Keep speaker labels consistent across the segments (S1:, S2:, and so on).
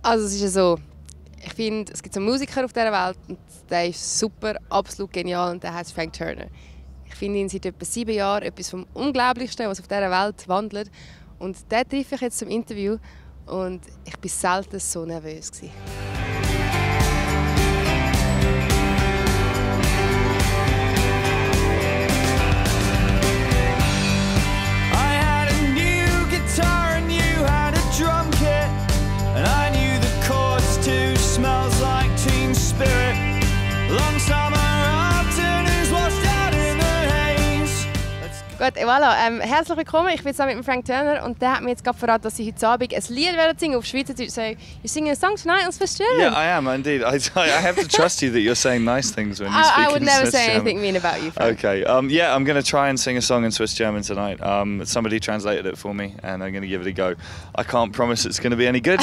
S1: Also es ist ja so, ich finde, es gibt so einen Musiker auf dieser Welt und der ist super, absolut genial und der heißt Frank Turner. Ich finde ihn seit etwa 7 Jahren etwas vom Unglaublichsten, was auf dieser Welt wandelt. Und den treffe ich jetzt zum Interview und ich war selten so nervös gewesen.
S2: Smells like teen spirit. Long summer afternoons washed out in the haze.
S1: Gut, voilà. Herzlich willkommen. Ich bin zusammen mit Frank Turner und der hat mir jetzt gerade verraten, dass sie heute Abend ein Lied werden singen auf Schweizerdeutsch. So, you're singing a song tonight on Swiss German?
S3: Yeah, I am indeed. I have to trust you that you're saying nice things when you speak
S1: I would
S3: in
S1: never
S3: Swiss
S1: say
S3: German.
S1: anything mean about you, Frank.
S3: Okay. Yeah, I'm going to try and sing a song in Swiss German tonight. Somebody translated it for me, and I'm going to give it a go. I can't promise it's going to be any good,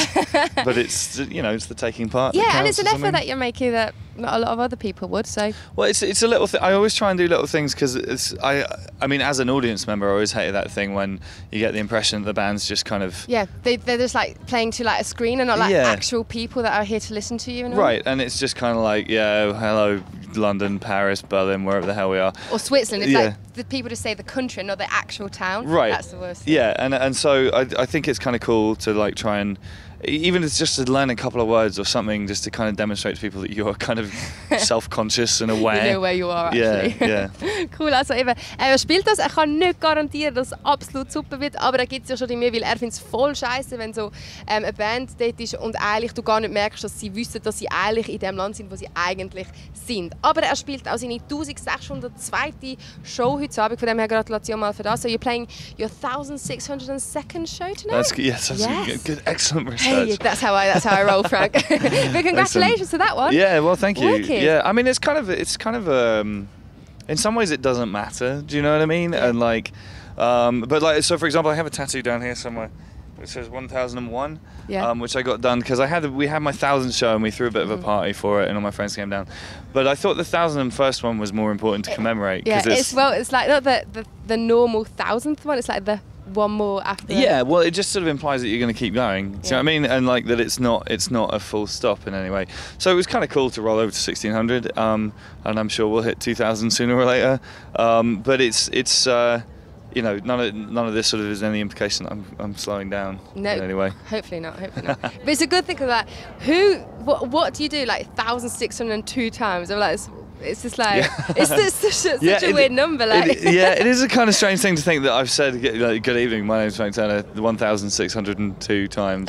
S3: but it's it's the taking part.
S1: Yeah, and it's an effort that you're making that not a lot of other people would. So.
S3: Well, it's a little thing. I always try and do little things because I mean, as an audience member, I always hated that thing when you get the impression that the band's just kind of
S1: they're just like playing to like a screen and not like actual people that are here to listen to you. And all.
S3: Right, and it's just kind of like hello, London, Paris, Berlin, wherever the hell we are.
S1: Or Switzerland. It's like the people just say the country, not the actual town.
S3: Right.
S1: That's the worst thing.
S3: Yeah, and so I think it's kind of cool to like try and, even if it's just to learn a couple of words or something, just to kind of demonstrate to people that you're kind of self-conscious and aware.
S1: You know where you are actually.
S3: Yeah.
S1: Cool, also eben, er spielt das, er kann nicht garantieren, dass es absolut super wird, aber da gibt es ja schon die Mühe, weil er findet es voll scheiße, wenn so eine Band dort ist und eigentlich du gar nicht merkst, dass sie wissen, dass sie eigentlich in dem Land sind, wo sie eigentlich sind. Aber er spielt auch seine 1602. Show heute Abend, von dem her Gratulation mal für das. So you're playing your 1602nd show tonight?
S3: That's good, excellent research.
S1: Hey, that's how I roll, Frank. But congratulations to that one.
S3: Yeah, well, thank you.
S1: Wicked.
S3: Yeah, I mean, it's kind of in some ways it doesn't matter. Do you know what I mean?
S1: Yeah.
S3: And like, but like, so for example, I have a tattoo down here somewhere. It says 1001, which I got done because we had my 1000th show and we threw a bit of a party for it and all my friends came down. But I thought the 1001st one was more important to commemorate.
S1: Yeah, it's like not the normal 1000th one. It's like the one more after.
S3: Yeah, well, it just sort of implies that you're going to keep going. Do you know what I mean? And like that, it's not a full stop in any way. So it was kind of cool to roll over to 1600, and I'm sure we'll hit 2000 sooner or later. But it's none of this sort of is any implication that I'm slowing down.
S1: No,
S3: in any way.
S1: Hopefully not. But it's a good thing because what do you do like 1602 times? I'm like. It's just like it's such a weird number. Like.
S3: It is a kind of strange thing to think that I've said like, good evening, my name's Frank Turner 1602 times.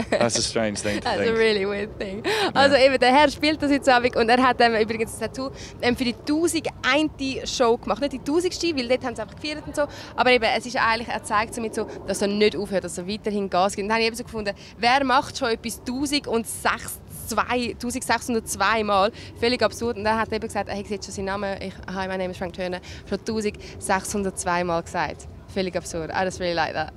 S3: That's a strange thing to think.
S1: That's a really weird thing. Also eben, der Herr spielt das heute Abend und er hat übrigens das Tattoo für die 1001. Show gemacht. Nicht die 1000. weil dort haben sie einfach gefeiert und so. Aber eben, es ist eigentlich, er zeigt somit so, dass er nicht aufhört, dass er weiterhin Gas gibt. Und dann habe ich eben so gefunden, wer macht schon etwas 1602 Mal? Völlig absurd. Und dann hat er eben gesagt, er hat jetzt schon seinen Namen, hi, my name is Frank Turner, schon 1602 Mal gesagt. Völlig absurd. I just really like that.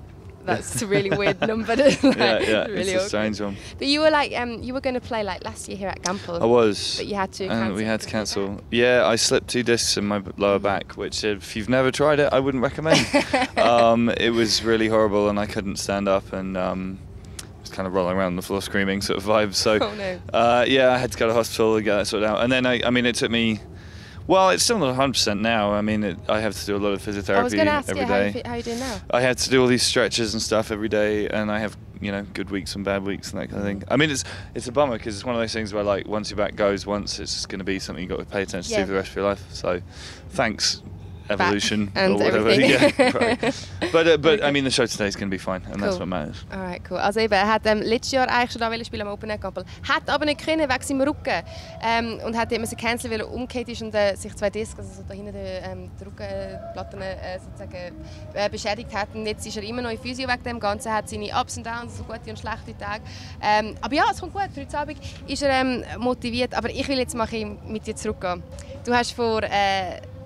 S1: That's a really weird number. Like,
S3: really it's a strange one.
S1: But you were like, you were going to play like last year here at Gampel.
S3: I was.
S1: But you had to cancel.
S3: And we had to cancel. Yeah, I slipped 2 discs in my lower back, which if you've never tried it, I wouldn't recommend. It was really horrible and I couldn't stand up and kind of rolling around on the floor screaming sort of vibe. So I had to go to hospital and get that sorted out. And then I mean it took me, well, it's still not 100% now. I mean I have to do a lot of physiotherapy
S1: I was going to ask
S3: every
S1: you,
S3: day.
S1: how are you doing now?
S3: I had to do all these stretches and stuff every day, and I have good weeks and bad weeks and that kind of thing. I mean it's a bummer because it's one of those things where like once your back goes once, it's going to be something you've got to pay attention to for the rest of your life. So thanks. Evolution
S1: and
S3: or whatever.
S1: Everything.
S3: Right. But I mean the show today is going to be fine and that's what matters.
S1: Alright, cool. Also eben, er hat letztes Jahr eigentlich schon da spielen am Open Air Gampel, hat aber nicht können wegen seinem Rücken und hat immer canceln, weil er umgekehrt ist und sich 2 Discs, also so da hinten die Rückenplatten sozusagen beschädigt hat. Und jetzt ist er immer noch in Physio wegen dem Ganzen, hat seine Ups und Downs, so gute und schlechte Tage. Aber ja, es kommt gut. Für heute Abend ist er motiviert, aber ich will jetzt mal mit dir zurückgehen. Du hast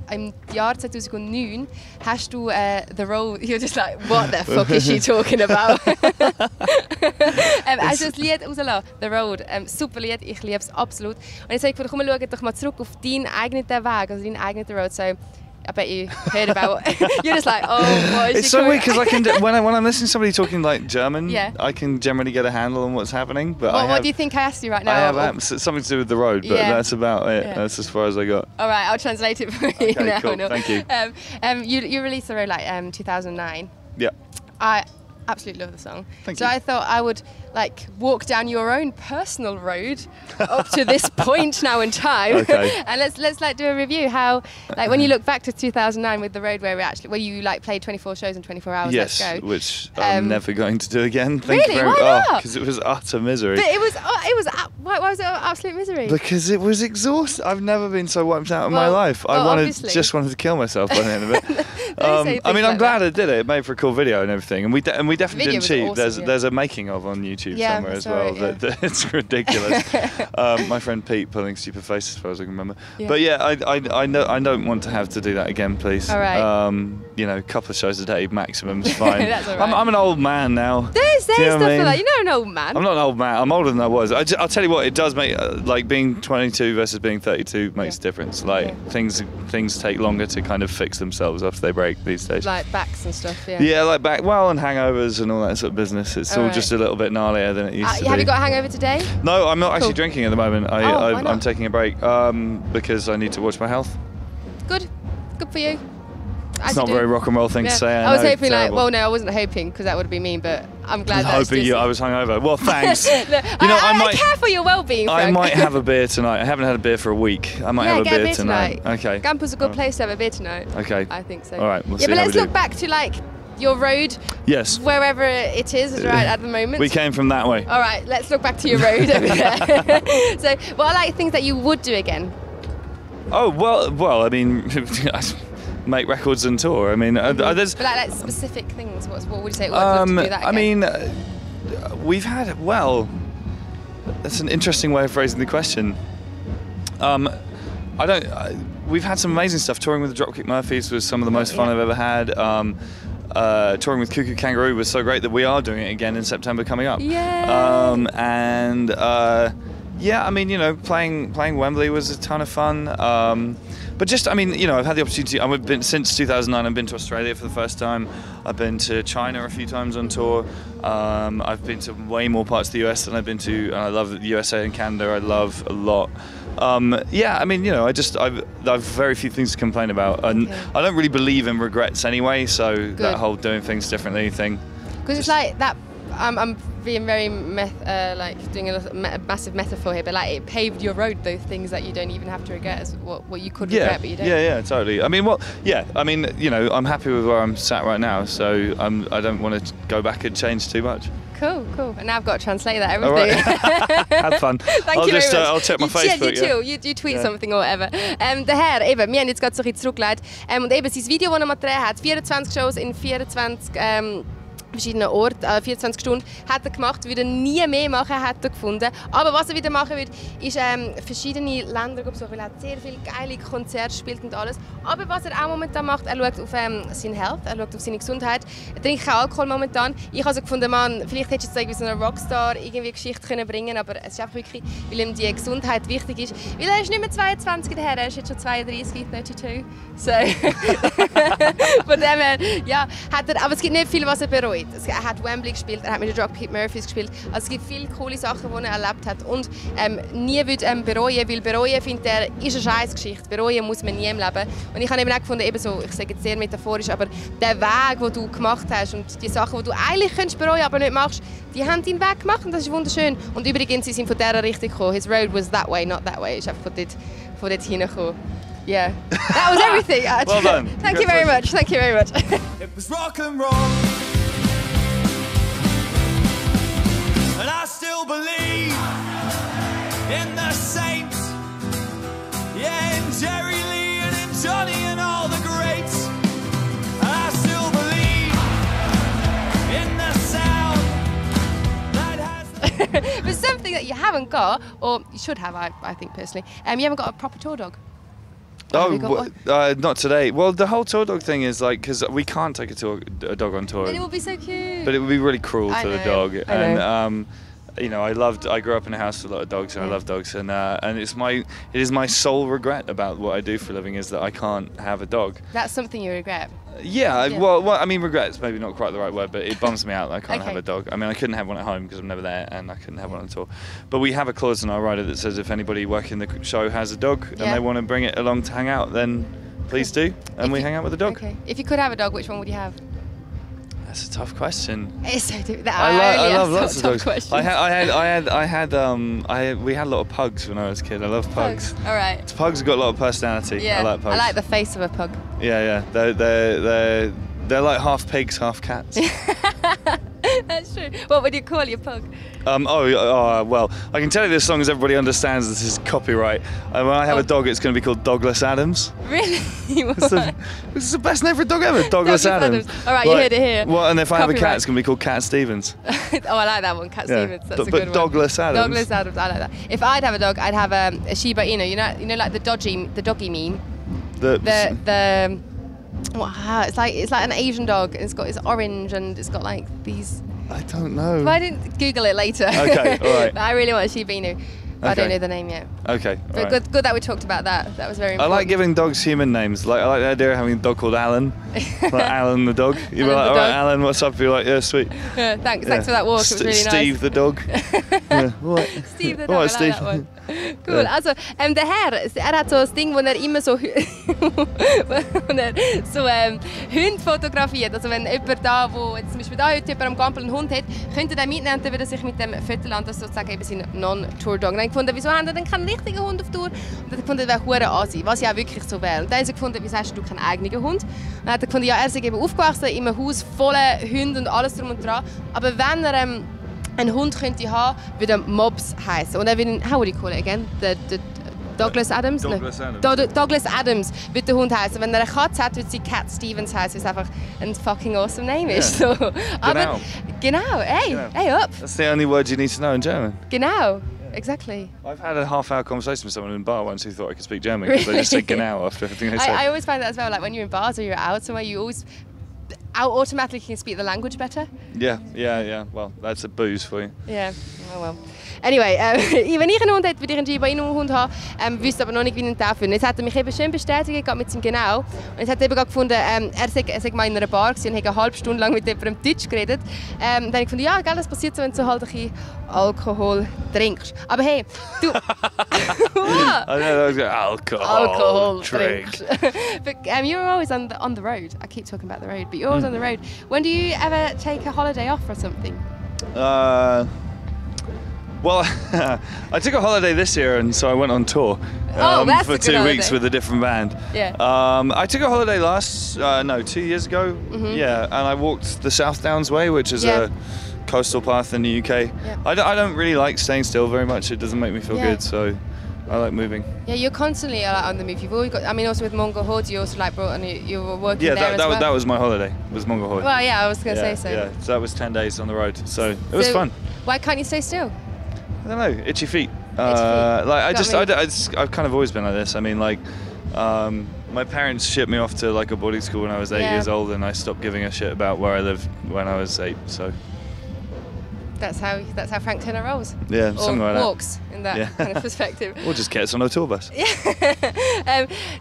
S1: im Jahr 2009 hast du The Road, you're just like, what the fuck is she talking about? Hast du das Lied rausgelassen, The Road, super Lied, ich liebe es absolut. Und jetzt habe ich gedacht, komm, schau doch mal zurück auf deinen eigenen Weg, also deinen eigenen The Road. So, I bet you heard about. You're just like, oh, what is
S3: It's so weird because I can when I'm listening to somebody talking like German,
S1: Yeah.
S3: I can generally get a handle on what's happening. But
S1: what do you think I asked you right now?
S3: I have something to do with the road, but
S1: Yeah.
S3: that's about it.
S1: Yeah.
S3: That's as far as I got.
S1: All right, I'll translate it for you
S3: Okay,
S1: now.
S3: cool.
S1: No.
S3: Thank you.
S1: You released the road like 2009.
S3: Yeah.
S1: I absolutely love the song.
S3: Thank
S1: so
S3: you.
S1: I thought I would like walk down your own personal road up to this point now in time.
S3: Okay.
S1: And let's like do a review how like when you look back to 2009 with the road where you like played 24 shows in 24 hours.
S3: Yes,
S1: Let's go.
S3: which I'm never going to do again.
S1: Really? Why not?
S3: Because it was utter misery.
S1: But why was it absolute misery?
S3: Because it was exhausting. I've never been so wiped out in my
S1: Well,
S3: life.
S1: well,
S3: I
S1: obviously.
S3: just wanted to kill myself by the end of it.
S1: Don't say
S3: I mean,
S1: things
S3: I'm
S1: like
S3: glad
S1: that.
S3: I did it. It made for a cool video and everything. And we definitely
S1: Video
S3: didn't
S1: was
S3: cheat.
S1: awesome,
S3: There's a making of on YouTube
S1: Yeah,
S3: somewhere
S1: I
S3: as
S1: saw
S3: well.
S1: it, yeah.
S3: That it's ridiculous. My friend Pete pulling stupid faces as far as I can remember.
S1: Yeah.
S3: But yeah, I don't want to have to do that again, please.
S1: All right.
S3: You know, a couple of shows a day maximum is fine.
S1: That's all right.
S3: I'm an old man now.
S1: Don't say
S3: Do you know
S1: stuff
S3: what I
S1: like that.
S3: mean?
S1: You're not an old man.
S3: I'm not an old man. I'm older than I was. I'll tell you what, it does make like being 22 versus being 32 makes a difference. Like things take longer to kind of fix themselves after they break these days.
S1: Like backs and stuff. Yeah.
S3: Yeah, like and hangovers and all that sort of business. It's all
S1: Alright.
S3: just a little bit gnarlier than it used to be.
S1: Have you got a hangover today?
S3: No, I'm not actually
S1: Cool.
S3: drinking at the moment.
S1: why not?
S3: I'm taking a break because I need to watch my health.
S1: Good for you.
S3: It's not a very rock and roll thing to say.
S1: I was
S3: know,
S1: hoping
S3: terrible.
S1: well, no, I wasn't hoping because that would be mean, but I'm glad
S3: I was
S1: that's
S3: hoping
S1: just...
S3: I was hungover. Well, thanks.
S1: Look, I care for your well-being,
S3: I
S1: Frank.
S3: might have a beer tonight. I haven't had a beer for a week. I might have a
S1: get
S3: beer tonight. Okay.
S1: Gampel's a good place to have a beer tonight.
S3: Okay.
S1: I think so.
S3: All right, we'll
S1: yeah,
S3: see
S1: but
S3: how
S1: let's
S3: we
S1: look
S3: do.
S1: back to like your road,
S3: Yes.
S1: wherever it is right at the moment.
S3: We came from that way.
S1: All right, let's look back to your road over there. So, what are like things that you would do again?
S3: Oh well. I mean, make records and tour. I mean, there's.
S1: But like specific things. What would you say? I'd love to do that
S3: I
S1: again.
S3: mean, we've had. Well, that's an interesting way of phrasing the question. We've had some amazing stuff. Touring with the Dropkick Murphys was some of the most fun I've ever had. Touring with Cuckoo Kangaroo was so great that we are doing it again in September coming up.
S1: Yeah.
S3: Yeah, I mean, you know, playing Wembley was a ton of fun. But just, I mean, you know, I've had the opportunity. I've been since 2009. I've been to Australia for the first time. I've been to China a few times on tour. I've been to way more parts of the US than I've been to. And I love the USA and Canada. I love a lot. Yeah, I mean, you know, I've very few things to complain about, and I don't really believe in regrets anyway. So that whole doing things differently thing.
S1: Because it's like that. I'm being very like doing a massive metaphor here, but like it paved your road. Those things that you don't even have to regret as what you could regret, but you don't.
S3: Yeah, totally. I mean, I mean, you know, I'm happy with where I'm sat right now, so I don't want to go back and change too much.
S1: Cool. And now I've got to translate that
S3: All
S1: everything.
S3: right. Have fun.
S1: Thank you very much.
S3: I'll check my Facebook.
S1: You tweet something or whatever. Der Herr, eben, wir haben jetzt gerade so ein bisschen zurückgelegt. Und eben sein Video, das er mal gedreht hat, 24 Shows in 24 verschiedenen Orten, 24 Stunden, hat er gemacht, würde er nie mehr machen, hat er gefunden. Aber was er wieder machen wird, ist verschiedene Länder besuchen, weil er hat sehr viele geile Konzerte spielt und alles. Aber was er auch momentan macht, er schaut auf seine Health, er schaut auf seine Gesundheit. Er trinkt keinen Alkohol momentan. Ich habe so gefunden, Mann, vielleicht hättest du jetzt irgendwie so einen Rockstar irgendwie Geschichte können bringen, aber es ist einfach wirklich, weil ihm die Gesundheit wichtig ist. Weil er ist nicht mehr 22 daher, er ist jetzt schon 32, 32. So. Von dem her, ja, hat er, aber es gibt nicht viel, was er bereut. Er hat Wembley gespielt, er hat mit den Dropkick Murphys gespielt. Also es gibt viele coole Sachen, die er erlebt hat und nie würde bereuen, weil bereuen, findet er, ist eine Scheißgeschichte. Bereuen muss man nie im Leben. Und ich habe eben auch gefunden, eben so, ich sage jetzt sehr metaphorisch, aber der Weg, den du gemacht hast und die Sachen, die du eigentlich könntest bereuen, aber nicht machst, die haben deinen Weg gemacht und das ist wunderschön. Und übrigens, sie sind von dieser Richtung gekommen. His road was that way, not that way. Ist einfach von dort hingekommen. Yeah, that was everything.
S3: Well done.
S1: Thank you very much. Thank you very much.
S2: It was rock and roll, and I still believe in the saints. Yeah, in Jerry Lee and in Johnny and all the greats. And I still believe in the sound that has.
S1: But something that you haven't got, or you should have, I think personally, you haven't got a proper tour dog.
S3: Not today. Well, the whole tour dog thing is like, because we can't take a dog on tour.
S1: But it would be so cute.
S3: But it would be really cruel to the dog. you know, I grew up in a house with a lot of dogs, and I love dogs, and it is my sole regret about what I do for a living is that I can't have a dog.
S1: That's something you regret?
S3: Yeah, well, I mean, regret's maybe not quite the right word, but it bums me out that I can't have a dog. I mean, I couldn't have one at home because I'm never there, and I couldn't have one on tour. But we have a clause in our rider that says if anybody working the show has a dog and they want to bring it along to hang out, then please do, and we hang out with the dog.
S1: Okay. If you could have a dog, which one would you have?
S3: That's a tough question.
S1: It's so difficult.
S3: I love lots of dogs.
S1: Questions.
S3: We had a lot of pugs when I was a kid. I love pugs.
S1: All right.
S3: Pugs have got a lot of personality.
S1: Yeah.
S3: I like pugs.
S1: I like the face of a pug.
S3: Yeah. They're like half pigs, half cats.
S1: That's true. What would you call your pug?
S3: Well, I can tell you this song as everybody understands this is copyright. And when I have a dog, it's going to be called Douglas Adams.
S1: Really?
S3: This is the best name for a dog ever, Douglas Adams.
S1: All right, you heard it here.
S3: Well, and if I have a cat, it's going to be called Cat Stevens.
S1: Oh, I like that one, Cat Stevens. That's a good one.
S3: But Douglas Adams.
S1: Douglas Adams, I like that. If I'd have a dog, I'd have a Shiba Inu. You know, like the doggy meme. Wow, it's like an Asian dog. It's orange and it's got like these.
S3: I don't know.
S1: But I didn't Google it later.
S3: Okay, all right.
S1: But I really want a Shiba Inu. But I don't know the name yet.
S3: Okay.
S1: But good that we talked about that. That was very important.
S3: I like giving dogs human names. Like I like the idea of having a dog called Alan. Like Alan the dog. You'd be like, all right, Alan, what's up? You're like, yeah, sweet.
S1: Yeah, thanks for that walk. It was really nice.
S3: Steve the dog. What?
S1: Steve the dog. I like that one. Cool. Ja. Also, der Herr hat so ein Ding, wo immer so Hunde fotografiert. Also wenn jemand da, wo zum Beispiel da heute jemand am Gampel einen Hund hat, könnte er mitnehmen und dann würde er sich mit dem Fotoland, das sozusagen eben sein Non-Tour-Dog. Und dann gefunden, wieso haben wir denn keinen richtigen Hund auf Tour? Und dann gefunden, das wäre Asi, was ja auch wirklich so wäre. Und dann haben sie gefunden, wieso hast du keinen eigenen Hund? Und dann hat er gefunden, ja, er ist eben aufgewachsen in einem Haus voller Hunde und alles drum und dran. Aber wenn er einen Hund könnte haben, würde er Mobs heißen. Und er will, how would you call it again? Douglas Adams?
S3: Douglas Adams.
S1: Douglas Adams wird der Hund heißen. Wenn er eine Katze hat, wird sie Cat Stevens heißen, weil es einfach ein fucking awesome name ist. So. Aber genau, hey up.
S3: That's the only word you need to know in German.
S1: Genau. Exactly.
S3: I've had a half-hour conversation with someone in a bar once who thought I could speak German because they just said genau after everything they said.
S1: I always find that as well. Like when you're in bars or you're out somewhere, you always automatically can speak the language better.
S3: Yeah. Well, that's a booze for you.
S1: Yeah. Oh well. Anyway, wenn ich einen Hund hätte, würde ich einen Shiba Inu Hund haben, wüsste aber noch nicht, wie ich ihn taufen. Jetzt hat er mich eben schön bestätigt, gerade mit seinem Genau. Und jetzt hat er eben gefunden, er sei mal in einer Bar gewesen und hat eine halbe Stunde lang mit jemandem Deutsch geredet. Dann habe ich gefunden, ja, gell, das passiert so, wenn du halt ein bisschen Alkohol trinkst. Aber hey, du... Alkohol trinkst. But you're always on the road. I keep talking about the road, but you're always on the road. When do you ever take a holiday off or something?
S3: Well, I took a holiday this year, and so I went on tour for 2 weeks with a different band.
S1: Yeah.
S3: I took a holiday 2 years ago. Mm-hmm. Yeah, and I walked the South Downs Way, which is a coastal path in the UK. Yeah. I don't really like staying still very much. It doesn't make me feel good, so I like moving. Yeah,
S1: you're constantly on the move. You've always got. I mean, also with Mongol Horde, you also brought on. You were working there as well.
S3: That was my holiday. Was Mongol Horde.
S1: Well, yeah, I was going to say so.
S3: Yeah, so that was 10 days on the road. So it was fun.
S1: Why can't you stay still?
S3: I don't know, itchy feet. I've kind of always been like this. I mean, like, my parents shipped me off to like a boarding school when I was 8 years old, and I stopped giving a shit about where I lived when I was 8. So
S1: that's how Frank Turner rolls.
S3: Yeah, something like that.
S1: Walks in that kind of perspective.
S3: Or just gets on a tourbus.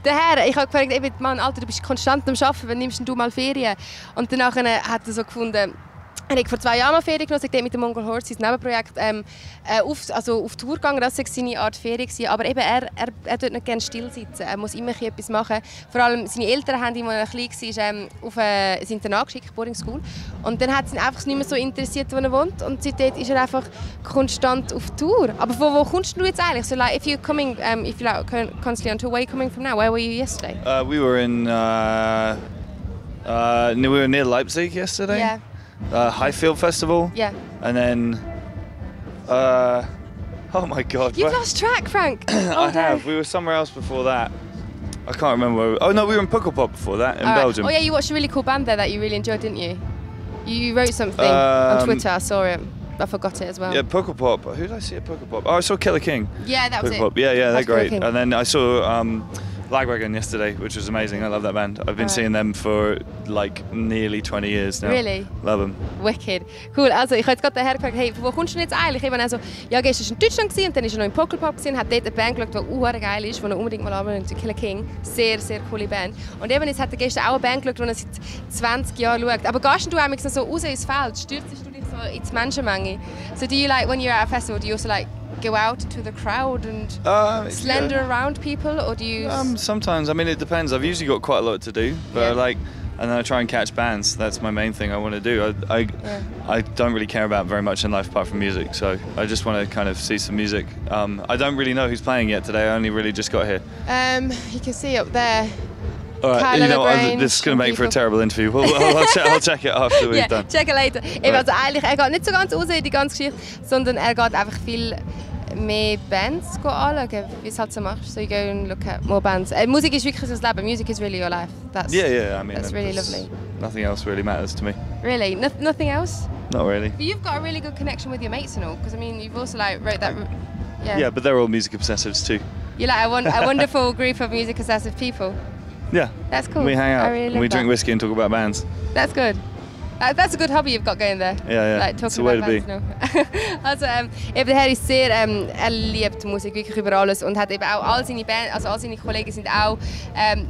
S1: Der Herr, ich habe gefragt, Mann, Alter, du bist konstant am Arbeiten, wann nimmst du mal Ferien? Und danach hat er so gefunden. Er hat vor 2 Jahren mal Ferien genommen, mit dem Mongol Horde, sein Nebenprojekt, auf Tour gegangen. Das war seine Art Ferien. Aber eben, er tut nicht gerne still sitzen. Er muss immer etwas machen. Vor allem seine Eltern haben ihn, als er klein war, auf ein Internat geschickt, Boarding School. Und dann hat es ihn einfach nicht mehr so interessiert, wo er wohnt. Und seitdem ist er einfach konstant auf Tour. Aber wo kommst du jetzt eigentlich? So, like, if you're constantly on tour, where are you coming from now? Where were you yesterday?
S3: We were near Leipzig yesterday.
S1: Yeah.
S3: Highfield Festival.
S1: Yeah.
S3: And then, oh my God.
S1: You've lost track, Frank.
S3: I have. We were somewhere else before that. I can't remember where we were in Pukkelpop before that in Belgium.
S1: Oh yeah, you watched a really cool band there that you really enjoyed, didn't you? You wrote something on Twitter, I saw it. I forgot it as well.
S3: Yeah, Pukkelpop. Who did I see at Pukkelpop? Oh, I saw Killer King.
S1: Yeah, that was
S3: Pukkelpop.
S1: it.
S3: Yeah, they're great.
S1: King.
S3: And then I saw Lagwagon yesterday, which was amazing. I love that band. I've been seeing them for like nearly 20 years now.
S1: Really?
S3: Love them.
S1: Wicked. Cool, also ich habe jetzt gerade daher gefragt, hey, wo kommst du denn jetzt eigentlich? Ich habe also, ja, gestern war in Deutschland gewesen, und dann war er noch im Pokelpop und hat dort eine Band geschaut, die geil ist, die er unbedingt mal anhören soll, Killer King. Sehr, sehr coole Band. Und eben jetzt hat er gestern auch eine Band geschaut, die er seit 20 Jahren schaut. Aber gehst du auch so raus ins Feld? Stürzest du dich so ins Menschenmenge? So do you like, when you're at a festival, do you also like go out into the crowd and slender around people, or do you?
S3: Sometimes. I mean, it depends. I've usually got quite a lot to do, but and then I try and catch bands. That's my main thing I want to do. I don't really care about very much in life apart from music, so I just want to kind of see some music. I don't really know who's playing yet today. I only really just got here.
S1: You can see up there.
S3: All right, you know what, this is going to make for a terrible interview. I'll check it after we've done.
S1: Check it later. Also eigentlich, er geht nicht so ganz raus in die ganze Geschichte, sondern er geht einfach viel mehr Bands anschauen, wie es halt so machst. So you go and look at more bands. Musik ist wirklich das Leben. Music is really your life. That's,
S3: I mean,
S1: that's really lovely.
S3: Nothing else really matters to me.
S1: Really? Nothing else?
S3: Not really.
S1: But you've got a really good connection with your mates and all, because I mean, you've also like wrote that.
S3: Yeah, but they're all music obsessives too.
S1: You're like a wonderful group of music obsessive people.
S3: Yeah.
S1: That's cool.
S3: We hang out,
S1: really
S3: we drink whiskey and talk about bands.
S1: That's good. That's a good hobby you've got going there.
S3: Yeah.
S1: Like talking about bands now. Also eben der Herr ist sehr, er liebt Musik wirklich über alles und hat eben auch all seine Band, also all seine Kollegen sind auch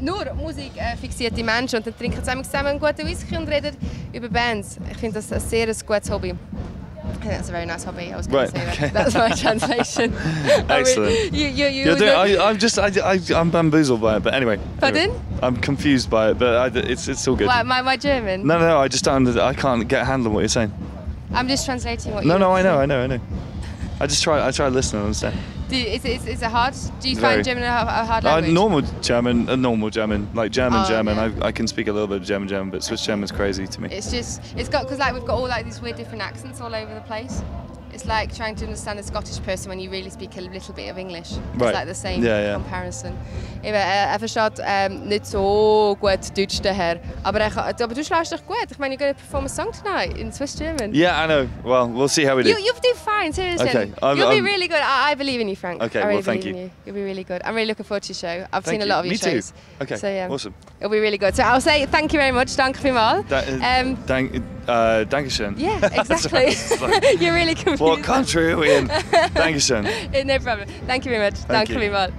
S1: nur Musik fixierte Menschen, und dann trinken sie zusammen einen guten Whisky und reden über Bands. Ich finde das ein sehr gutes Hobby. That's a very nice hobby. I was going to say that. That's my translation.
S3: Excellent. I'm bamboozled by it, but anyway.
S1: Pardon?
S3: I'm confused by it, but it's all good.
S1: What, my German?
S3: No, I just don't. I can't get a handle on what you're saying.
S1: I'm just translating what
S3: you're saying.
S1: No,
S3: I know. I try to listen and understand.
S1: Is it hard? Do you find German a hard language?
S3: Normal German, like German. Yeah. I can speak a little bit of German, but Swiss German's crazy to me.
S1: It's got, because like we've got all like these weird different accents all over the place. It's like trying to understand a Scottish person when you really speak a little bit of English. It's like the same comparison. Eben, versteht nicht so gut Deutsch daher, aber du schlägst dich gut. Ich meine, you're going to perform a song tonight in Swiss German.
S3: Yeah, I know. Well, we'll see how we do.
S1: You'll do fine, seriously.
S3: Okay.
S1: You'll be really good. I believe in you, Frank.
S3: Okay,
S1: I really
S3: thank
S1: believe
S3: you.
S1: in you. You'll be really good. I'm really looking forward to your show. I've seen a
S3: you.
S1: lot of your
S3: Me
S1: shows.
S3: Too. Okay,
S1: so, yeah,
S3: awesome.
S1: It'll be really good. So I'll say thank you very much. Danke vielmals.
S3: Dankeschön.
S1: Yeah, exactly. You're really confused.
S3: What country are we in? Dankeschön.
S1: No problem. Thank you very much. Danke vielmals.